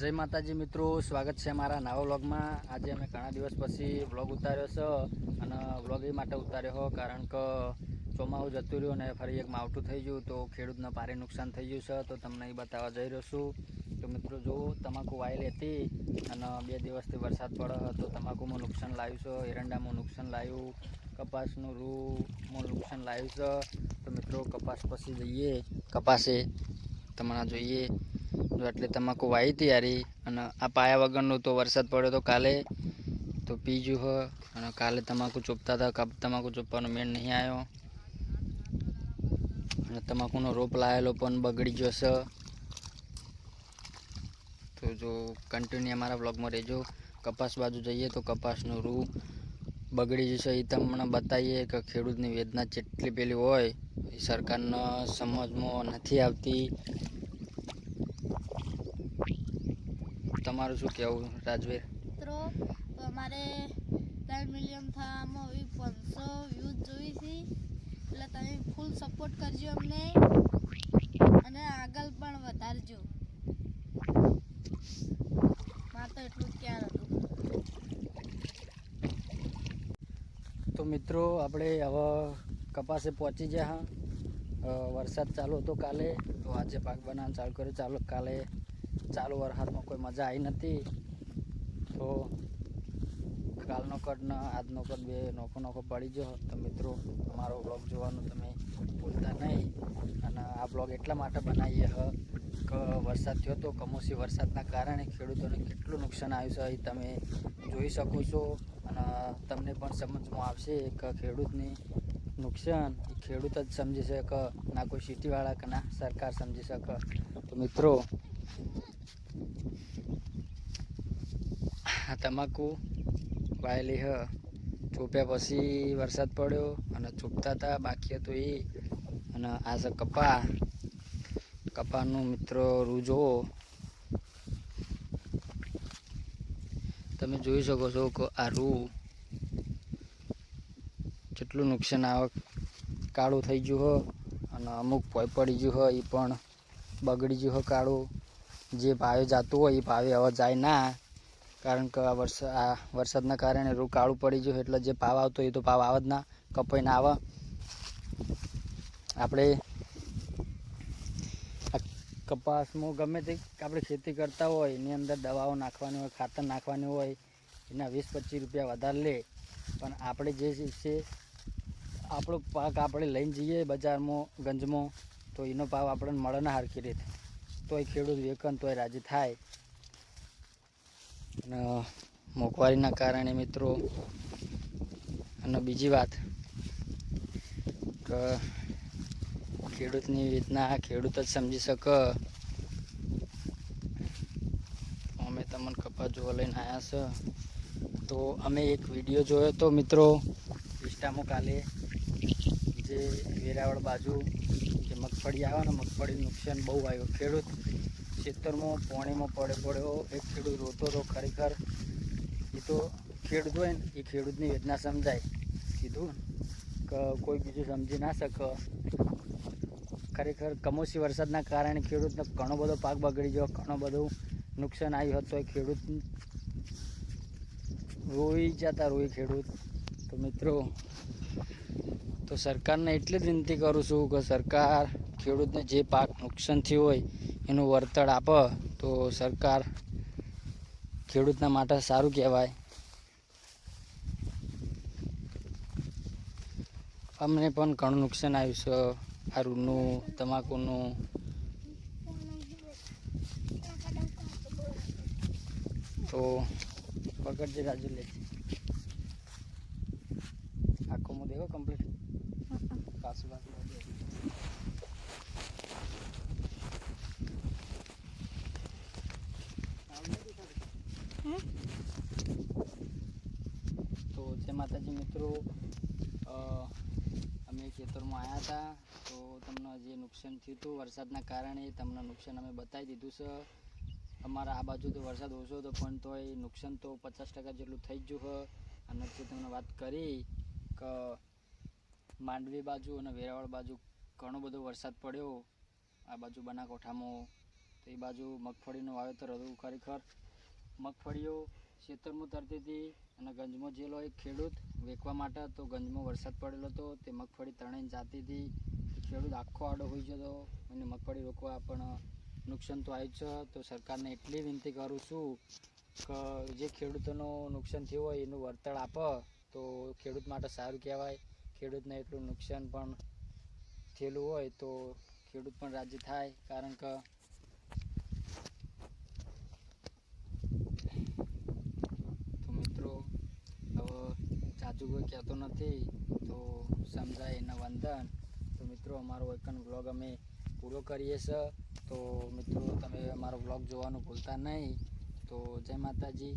જય માતાજી મિત્રો, સ્વાગત છે અમારા નવા વ્લોગમાં। આજે અમે ઘણા દિવસ પછી વ્લોગ ઉતાર્યો છે અને વ્લોગ એ માટે ઉતાર્યો હો કારણ કે ચોમાસું જતું રહ્યું અને ફરી એક માવઠું થઈ ગયું તો ખેડૂતને ભારે નુકસાન થઈ ગયું છે, તો તમને એ બતાવવા જઈ રહ્યો છું। તો મિત્રો જો તમાકુ વાયેલી હતી અને 2 દિવસથી વરસાદ પડે તો તમાકુમાં નુકસાન લાવ્યું છે, એરંડામાં નુકસાન લાવ્યું, કપાસનું રૂમાં નુકસાન લાવ્યું છે। તો મિત્રો કપાસ પછી જઈએ, કપાસે તમને જોઈએ જો એટલે તમાકુ વાવી હતી યારી અને આ પાયા વગરનું તો વરસાદ પડ્યો તો કાલે તો પીજું હ અને કાલે તમાકુ ચોપતા હતા, તમાકુ ચોપવાનો મેળ નહીં આવ્યો અને તમાકુનો રોપ લાવેલો પણ બગડી ગયો છે। તો જો કન્ટિન્યુ અમારા વ્લોગમાં રહેજો। કપાસ બાજુ જઈએ તો કપાસનું રૂ બગડી જશે એ તમને બતાવીએ કે ખેડૂતની વેદના જેટલી પેલી હોય એ સરકારના સમજમાં નથી આવતી। તમારું શું કહેવું રાજવીર? મિત્રો તો અમારે 3 મિલિયન થવામાં 500 વ્યૂઝ જોઈ છે, એટલે તમે ફૂલ સપોર્ટ કરજો અમને અને આગળ પણ વધારજો। મારે તો એટલું જ કહેવાનું હતું। તો મિત્રો આપણે હવે કપાસે પહોંચી ગયા હા। વરસાદ ચાલુ હતો કાલે તો આજે પાક બનાવવાનું ચાલુ કર્યું। કાલે ચાલુ વરસાદમાં કોઈ મજા આવી નથી, તો કાલનો કટ ને આજનો કટ બે નોખો પડી ગયો। તો મિત્રો અમારો બ્લોગ જોવાનું તમે ભૂલતા નહીં અને આ બ્લોગ એટલા માટે બનાવીએ કે વરસાદ થયો તો કમોસમી વરસાદના કારણે ખેડૂતોને કેટલું નુકસાન આવ્યું છે એ તમે જોઈ શકો છો અને તમને પણ સમજમાં આવશે કે ખેડૂતને નુકસાન એ ખેડૂત જ સમજી શકે, ના કોઈ સિટીવાળા કે ના સરકાર સમજી શકે। તો મિત્રો આ તમાકુ વાયેલી હ, ચોપ્યા પછી વરસાદ પડ્યો અને ચોપતા હતા બાકી હતું એ અને આ છે કપાનું મિત્રો રૂ જોવો તમે જોઈ શકો છો કે આ રૂ જેટલું નુકસાન આવે કાળું થઈ ગયું હોય અને અમુક ભોય પડી ગયું હોય એ પણ બગડી ગયું હોય કાળું। જે ભાવે જતું હોય એ ભાવે હવે જાય ના, કારણ કે આ વરસાદના કારણે રૂ કાળું પડી ગયું એટલે જે ભાવ આવતો એ તો ભાવ આવે જ ના, કપાઈ ના આવે। આપણે કપાસમાં ગમે તે આપણે ખેતી કરતા હોય એની અંદર દવાઓ નાખવાની હોય, ખાતર નાખવાની હોય, એના 20-25 રૂપિયા વધારે લે, પણ આપણે જે છે આપણો પાક આપણે લઈને જઈએ બજારમાં ગંજમાં તો એનો ભાવ આપણને મળે ના સરખી રીતે, તોય ખેડૂત વેકન તોય રાજી થાય। અને મોંઘવારીના કારણે મિત્રો અને બીજી વાત કે ખેડૂતની વેદના ખેડૂત જ સમજી શકે। અમે તમને કપાસ જોવા લઈને આવ્યા છે તો અમે એક વિડીયો જોયો તો મિત્રો ઇન્સ્ટામાં કાલે, જે વેરાવળ બાજુ જે મગફળી આવે ને મગફળીનું નુકસાન બહુ આવ્યું। ખેડૂત ખેતરમાં પાણીમાં પડ્યો એક ખેડૂત રોતો હતો, ખરેખર એ તો ખેડૂત હોય ને એ ખેડૂતની વેદના સમજાય। કીધું કે કોઈ બીજું સમજી ના શકે, ખરેખર કમોસમી વરસાદના કારણે ખેડૂતને ઘણો બધો પાક બગડી ગયો, ઘણો બધું નુકસાન આવ્યું હતું, એ ખેડૂત રોઈ ખેડૂત। તો મિત્રો તો સરકારને એટલી જ વિનંતી કરું છું કે સરકાર ખેડૂતને જે પાક નુકસાન થયું હોય એનું વળતર આપે તો સરકાર ખેડૂતના માટે સારું કહેવાય। અમને પણ ઘણું નુકસાન આવ્યું છે આ રૂનું, તમાકુનું। તો પકડજે રાજુ, લે આખો મો દેવો કમ્પ્લીટ પાછું તો જય માતાજી મિત્રો, અમે ખેતરમાં આવ્યા હતા તો તમને જે નુકસાન થયું હતું વરસાદના કારણે તમને નુકસાન અમે બતાવી દીધું છે। અમારા આ બાજુ તો વરસાદ ઓછો હતો પણ તોય નુકસાન તો 50% જેટલું થઈ જ ગયું છે। અને જે તમને વાત કરી કે માંડવી બાજુ અને વેરાવળ બાજુ ઘણો બધો વરસાદ પડ્યો, આ બાજુ બનાસકાંઠામાં તો એ બાજુ મગફળીનું વાવેતર હતું. ખરેખર મગફળીઓ ખેતરમાં તરતી હતી અને ગંજમાં જેલો એક ખેડૂત વેચવા માટે તો ગંજમાં વરસાદ પડેલો હતો, તે મગફળી તણાઈને જાતી હતી. ખેડૂત આખો આડો હોઈ જતો અને મગફળી રોકવા પણ નુકસાન તો આવ્યું છે. તો સરકારને એટલી વિનંતી કરું છું કે જે ખેડૂતોનું નુકસાન થયું હોય એનું વળતર આપે તો ખેડૂત માટે સારું કહેવાય. ખેડૂતને એટલું નુકસાન પણ થયેલું હોય તો ખેડૂત પણ રાજી થાય, કારણ કે તો મિત્રો હવે જાજુ કોઈ કહેતો નથી તો સમજાય એના વંદન. તો મિત્રો અમારો એકન વ્લોગ અમે પૂરો કરીએ છીએ. તો મિત્રો તમે અમારો વ્લોગ જોવાનું ભૂલતા નહીં. તો જય માતાજી.